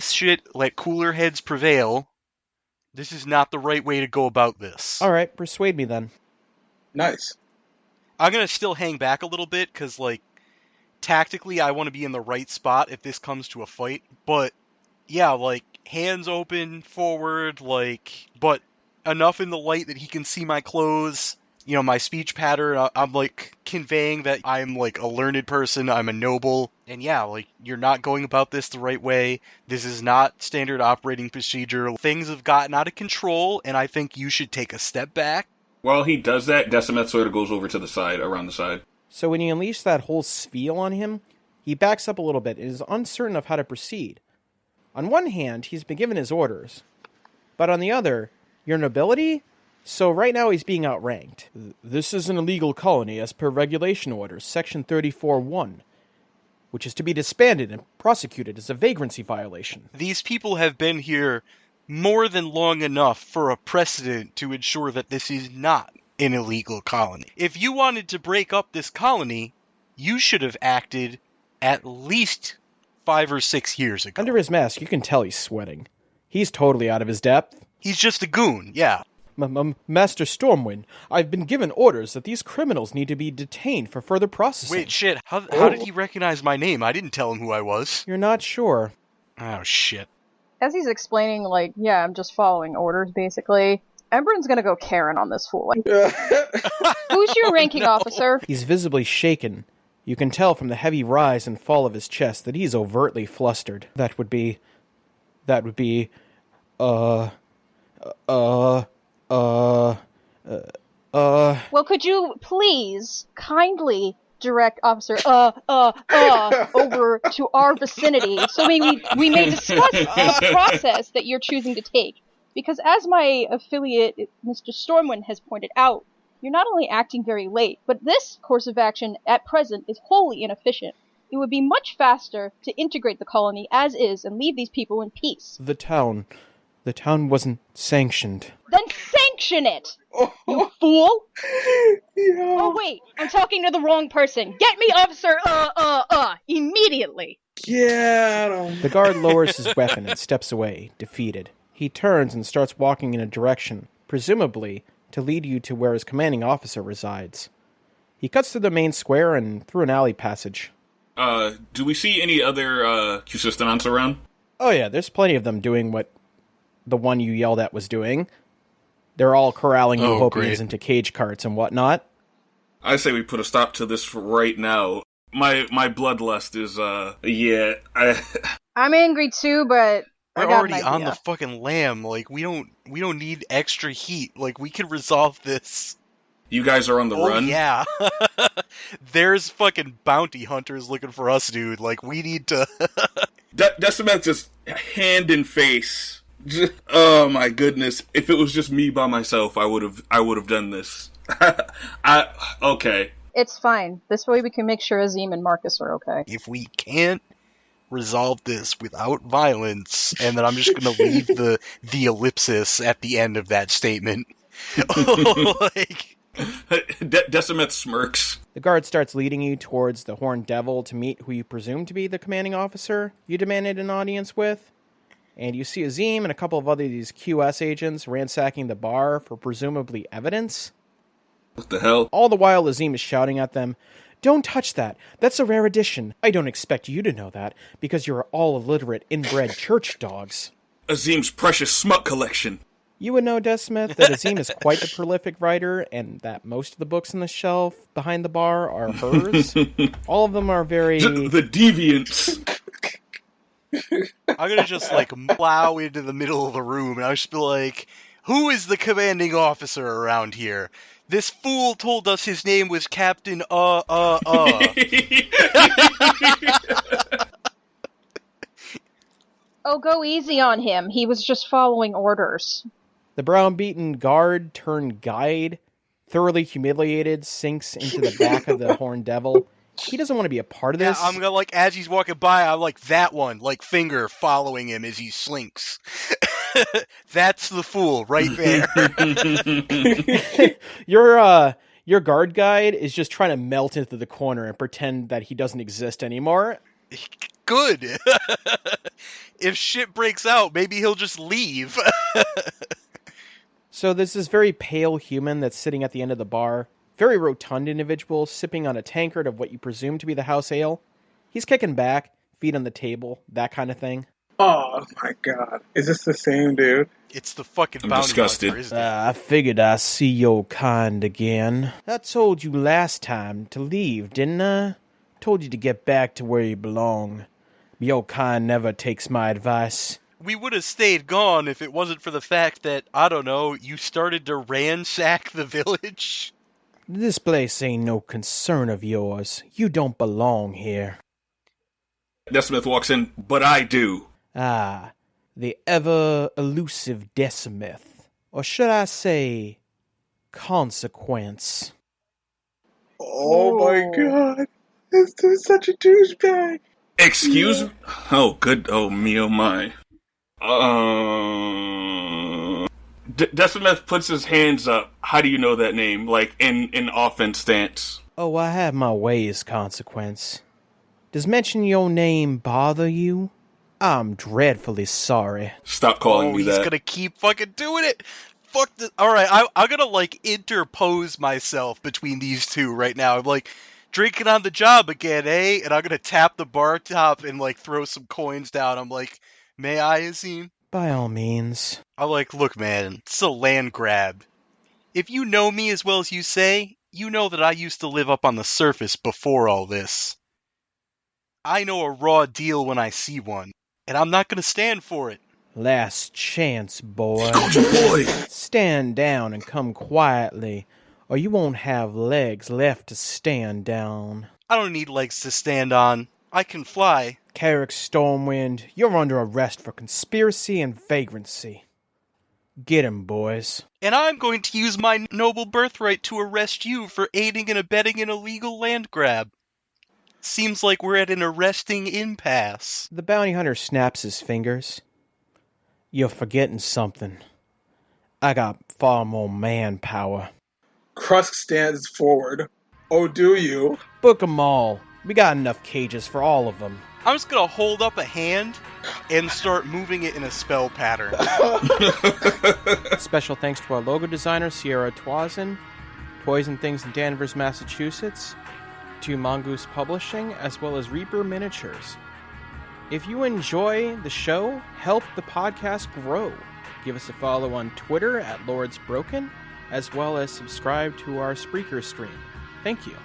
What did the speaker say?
shit, let cooler heads prevail. This is not the right way to go about this. All right, persuade me then. Nice. I'm gonna still hang back a little bit, because, like, tactically I want to be in the right spot if this comes to a fight. But, yeah, like, hands open, forward, like, but enough in the light that he can see my clothes. You know, my speech pattern, I'm, like, conveying that I'm, like, a learned person, I'm a noble. And yeah, like, you're not going about this the right way. This is not standard operating procedure. Things have gotten out of control, and I think you should take a step back. While he does that, Decimeth sort of goes over to the side, around the side. So when you unleash that whole spiel on him, he backs up a little bit and is uncertain of how to proceed. On one hand, he's been given his orders. But on the other, your nobility? So right now he's being outranked. This is an illegal colony as per regulation orders, section 34.1, which is to be disbanded and prosecuted as a vagrancy violation. These people have been here more than long enough for a precedent to ensure that this is not an illegal colony. If you wanted to break up this colony, you should have acted at least 5 or 6 years ago. Under his mask, you can tell he's sweating. He's totally out of his depth. He's just a goon, yeah. Master Stormwind, I've been given orders that these criminals need to be detained for further processing. Wait, shit, how did he recognize my name? I didn't tell him who I was. You're not sure. Oh, shit. As he's explaining, like, yeah, I'm just following orders, basically, Emberin's gonna go Karen on this fool. Like, who's your ranking officer? He's visibly shaken. You can tell from the heavy rise and fall of his chest that he's overtly flustered. That would be, well, could you please kindly direct Officer over to our vicinity so we may discuss the process that you're choosing to take. Because as my affiliate, Mr. Stormwind, has pointed out, you're not only acting very late, but this course of action at present is wholly inefficient. It would be much faster to integrate the colony as is and leave these people in peace. The town wasn't sanctioned. Then sanction it! You fool! Yeah. Oh wait, I'm talking to the wrong person. Get me Officer immediately! Get him! The guard lowers his weapon and steps away, defeated. He turns and starts walking in a direction, presumably to lead you to where his commanding officer resides. He cuts through the main square and through an alley passage. Do we see any other Q-Systemants around? Oh yeah, there's plenty of them doing what the one you yelled at was doing. They're all corralling Utopians into cage carts and whatnot. I say we put a stop to this right now. My bloodlust is, I'm angry too, but we're already on the fucking lam. Like, we don't need extra heat. Like, we can resolve this. You guys are on the run? Yeah. There's fucking bounty hunters looking for us, dude. Like, we need to... Decimeth just hand in face. Oh my goodness! If it was just me by myself, I would have done this. Okay. It's fine. This way we can make sure Azim and Marcus are okay. If we can't resolve this without violence, and then I'm just gonna leave the ellipsis at the end of that statement. Like... Decimeth smirks. The guard starts leading you towards the Horned Devil to meet who you presume to be the commanding officer you demanded an audience with. And you see Azim and a couple of other these QS agents ransacking the bar for presumably evidence. What the hell? All the while Azim is shouting at them, "Don't touch that! That's a rare edition! I don't expect you to know that, because you're all illiterate, inbred church dogs." Azim's precious smut collection. You would know, Desmith, that Azim is quite the prolific writer, and that most of the books on the shelf behind the bar are hers. All of them are very... The deviants. I'm gonna just, like, plow into the middle of the room, and I'll just be like, who is the commanding officer around here? This fool told us his name was Captain Oh, go easy on him. He was just following orders. The brown-beaten guard turned guide, thoroughly humiliated, sinks into the back of the Horned Devil. He doesn't want to be a part of this. Yeah, I'm gonna, like, as he's walking by, I'm like, that one, like, finger following him as he slinks. That's the fool right there. Your guard guide is just trying to melt into the corner and pretend that he doesn't exist anymore. good. If shit breaks out, maybe he'll just leave. So there's this very pale human that's sitting at the end of the bar. Very rotund individual, sipping on a tankard of what you presume to be the house ale. He's kicking back, feet on the table, that kind of thing. Oh my god. Is this the same dude? It's the fucking I'm bounty disgusted. hunter, isn't it? I figured I'd see your kind again. I told you last time to leave, didn't I? Told you to get back to where you belong. Your kind never takes my advice. We would have stayed gone if it wasn't for the fact that, I don't know, you started to ransack the village. This place ain't no concern of yours. You don't belong here. Decimith walks in, but I do. Ah, the ever-elusive Decimith. Or should I say, Consequence. Oh my god. This dude's such a douchebag. Excuse me? Oh, good. Oh, me, oh, my. Decimith puts his hands up. How do you know that name? Like, in offense stance. Oh, I have my ways, Consequence. Does mention your name bother you? I'm dreadfully sorry. Stop calling me he's that. gonna keep fucking doing it. Fuck this. Alright, I'm gonna, like, interpose myself between these two right now. I'm like, drinking on the job again, eh? And I'm gonna tap the bar top and, like, throw some coins down. I'm like, may I, Azim? By all means. I'm like, look, man, it's a land grab. If you know me as well as you say, you know that I used to live up on the surface before all this. I know a raw deal when I see one, and I'm not gonna stand for it. Last chance, boy. Culture boy! Stand down and come quietly, or you won't have legs left to stand down. I don't need legs to stand on. I can fly. Carrick Stormwind, you're under arrest for conspiracy and vagrancy. Get him, boys. And I'm going to use my noble birthright to arrest you for aiding and abetting an illegal land grab. Seems like we're at an arresting impasse. The bounty hunter snaps his fingers. You're forgetting something. I got far more manpower. Krusk stands forward. Oh, do you? Book 'em all. We got enough cages for all of them. I'm just gonna hold up a hand and start moving it in a spell pattern. Special thanks to our logo designer, Sierra Twazin, Poison Things in Danvers, Massachusetts, to Mongoose Publishing, as well as Reaper Miniatures. If you enjoy the show, help the podcast grow. Give us a follow on Twitter at Lords Broken, as well as subscribe to our Spreaker stream. Thank you.